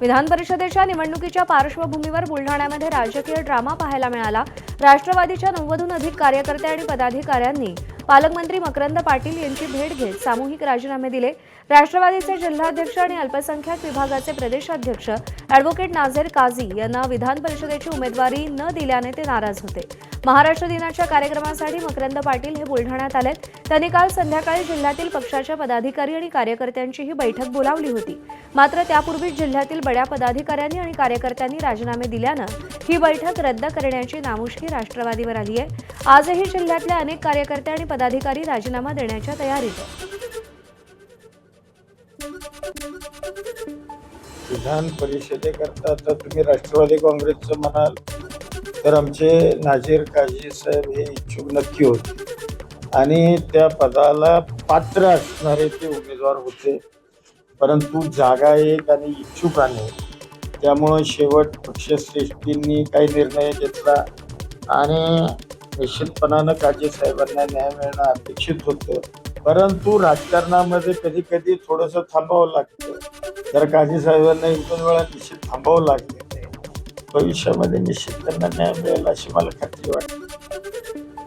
विधान परिषदेच्या निवडणुकीच्या पार्श्वभूमीवर बुलढाण्यामध्ये राजकीय ड्रामा पाहायला मिळाला। राष्ट्रवादीच्या 90हून अधिक कार्यकर्ते आणि पदाधिकाऱ्यांनी पालकमंत्री मकरंद पाटील यांची भेट घेत सामूहिक राजीनामे दिले। राष्ट्रवादीचे जिल्हाध्यक्ष आणि अल्पसंख्याक विभागाचे प्रदेशाध्यक्ष ॲडव्होकेट नाझीर काझी यांना विधान परिषदेची उमेदवारी न दिल्याने ते नाराज होते। महाराष्ट्र दिनाच्या कार्यक्रमासाठी मकरंद पाटील हे बुलढाण्यात आले। त्यांनी काल संध्याकाळी जिल्ह्यातील पक्षाच्या पदाधिकारी आणि कार्यकर्त्यांची ही बैठक बोलावली होती। मात्र त्यापूर्वी जिल्ह्यातील बड्या पदाधिकाऱ्यांनी आणि कार्यकर्त्यांनी राजीनामे दिल्याने ही बैठक रद्द करण्याची नामुष्की राष्ट्रवादीवर आली आहे। आजही जिल्ह्यातले अनेक कार्यकर्ते आणि पदाधिकारी राजीनामा देण्याच्या तयारीत आहेत। विधान परिषदेकरता तर तुम्ही राष्ट्रवादी काँग्रेसचं म्हणाल तर आमचे नाझीर काझी साहेब हे इच्छुक नक्की होते आणि त्या पदाला पात्र असणारे ते उमेदवार होते, परंतु जागा एक आणि इच्छुक अनेक, त्यामुळं शेवट पक्षश्रेष्ठींनी काही निर्णय घेतला आणि निश्चितपणानं काझी साहेबांना न्याय मिळणं अपेक्षित होतं। परंतु राजकारणामध्ये कधी कधी थोडंसं थांबावं लागतं। तर काझी साहेबांना 1-2 वेळा निश्चित थांबावं लागले, भविष्यामध्ये निश्चित त्यांना न्याय मिळेल अशी मला खात्री वाटते।